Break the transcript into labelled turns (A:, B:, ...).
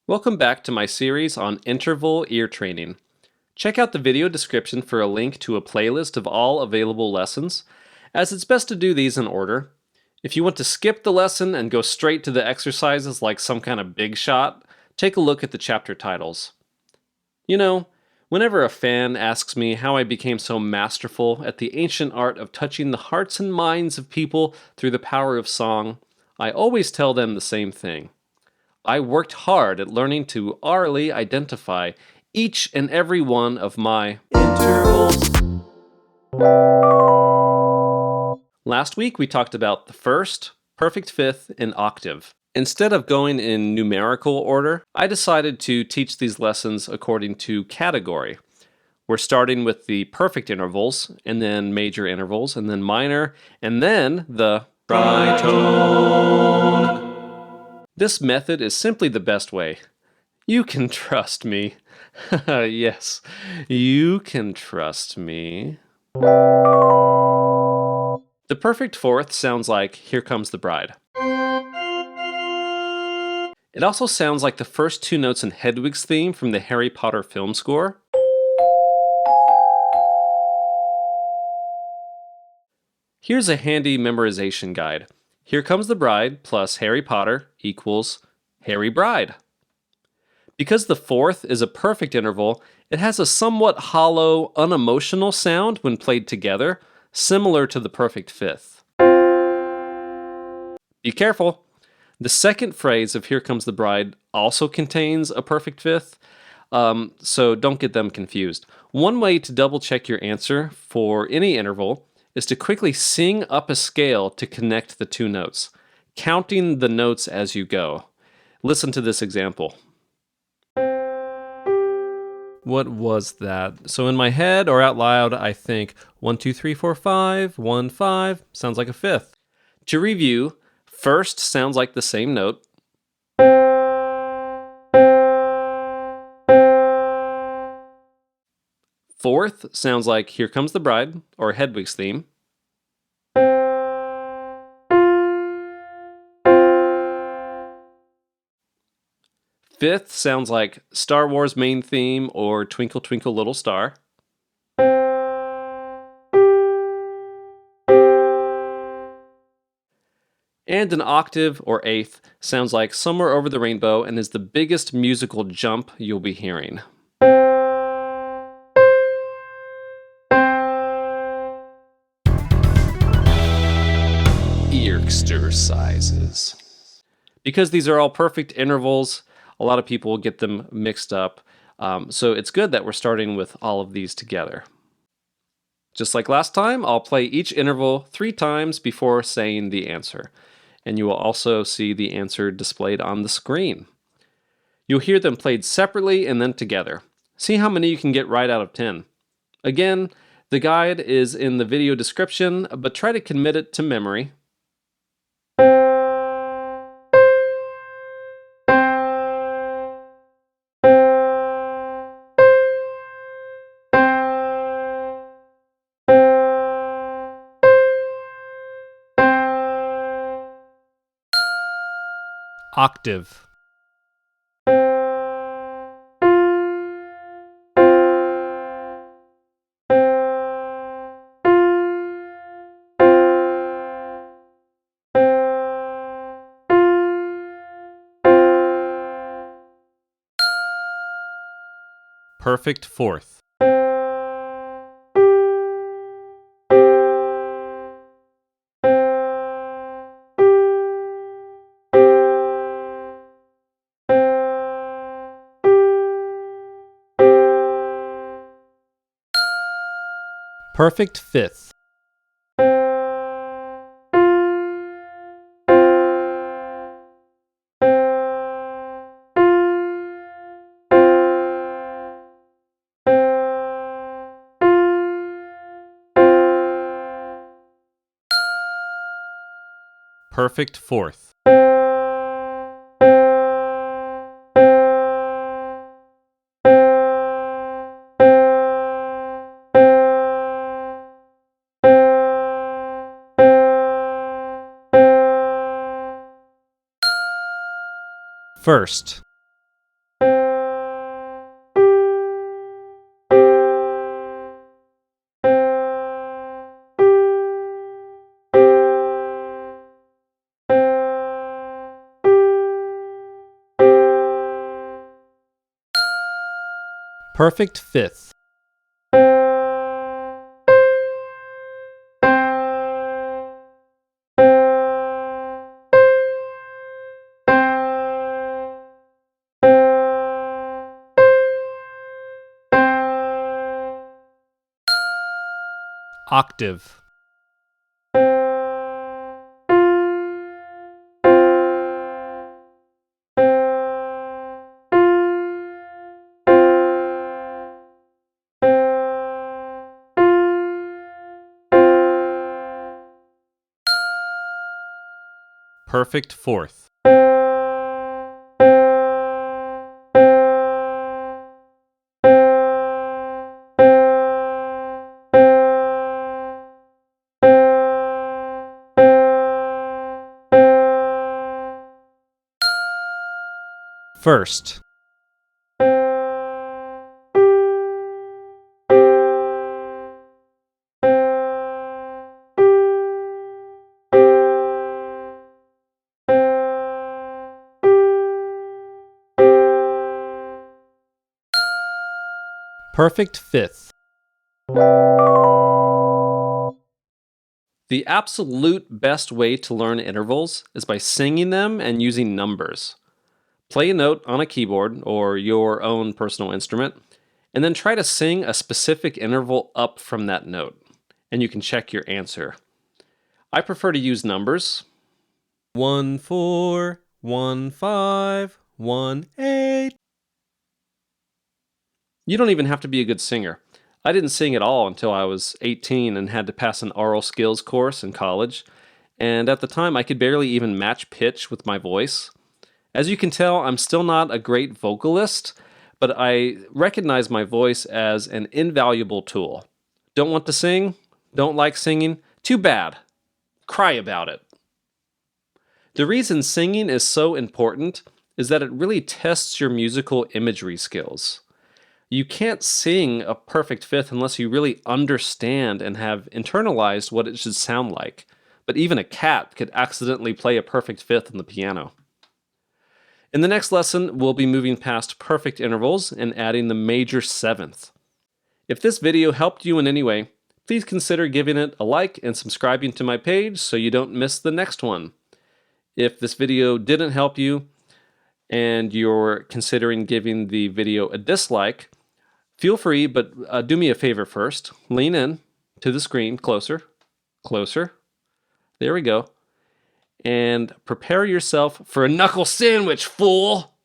A: Welcome back to my series on interval ear training. Check out the video description for a link to a playlist of all available lessons, as it's best to do these in order. If you want to skip the lesson and go straight to the exercises like some kind of big shot, take a look at the chapter titles. You know, whenever a fan asks me how I became so masterful at the ancient art of touching the hearts and minds of people through the power of song, I always tell them the same thing. I worked hard at learning to orally identify each and every one of my intervals. Last week we talked about the first, perfect fifth, and octave. Instead of going in numerical order, I decided to teach these lessons according to category. We're starting with the perfect intervals, and then major intervals, and then minor, and then the tritone. This method is simply the best way. You can trust me. Yes, you can trust me. The perfect fourth sounds like Here Comes the Bride. It also sounds like the first two notes in Hedwig's theme from the Harry Potter film score. Here's a handy memorization guide. Here Comes the Bride plus Harry Potter equals Harry Bride. Because the fourth is a perfect interval, it has a somewhat hollow, unemotional sound when played together, similar to the perfect fifth. Be careful! The second phrase of Here Comes the Bride also contains a perfect fifth, so don't get them confused. One way to double check your answer for any interval is to quickly sing up a scale to connect the two notes, counting the notes as you go. Listen to this example. What was that? So in my head or out loud, I think 1, 2, 3, 4, 5, 1, 5, sounds like a fifth. To review, first sounds like the same note. Fourth sounds like Here Comes the Bride, or Hedwig's theme. Fifth sounds like Star Wars main theme or Twinkle Twinkle Little Star. And an octave, or eighth, sounds like Somewhere Over the Rainbow and is the biggest musical jump you'll be hearing. Exercises. Because these are all perfect intervals, a lot of people will get them mixed up. So it's good that we're starting with all of these together. Just like last time, I'll play each interval 3 times before saying the answer. And you will also see the answer displayed on the screen. You'll hear them played separately and then together. See how many you can get right out of 10. Again, the guide is in the video description, but try to commit it to memory. Octave. Perfect fourth. Perfect fifth. Perfect fourth. First. Perfect fifth. Octave. Perfect fourth. First. Perfect fifth. The absolute best way to learn intervals is by singing them and using numbers. Play a note on a keyboard or your own personal instrument, and then try to sing a specific interval up from that note, and you can check your answer. I prefer to use numbers. 1 4, 1 5, 1 8. You don't even have to be a good singer. I didn't sing at all until I was 18 and had to pass an oral skills course in college, and at the time I could barely even match pitch with my voice. As you can tell, I'm still not a great vocalist, but I recognize my voice as an invaluable tool. Don't want to sing? Don't like singing? Too bad. Cry about it. The reason singing is so important is that it really tests your musical imagery skills. You can't sing a perfect fifth unless you really understand and have internalized what it should sound like. But even a cat could accidentally play a perfect fifth on the piano. In the next lesson, we'll be moving past perfect intervals and adding the major seventh. If this video helped you in any way, please consider giving it a like and subscribing to my page so you don't miss the next one. If this video didn't help you and you're considering giving the video a dislike, feel free, but do me a favor first. Lean in to the screen, closer, closer. There we go. And prepare yourself for a knuckle sandwich, fool!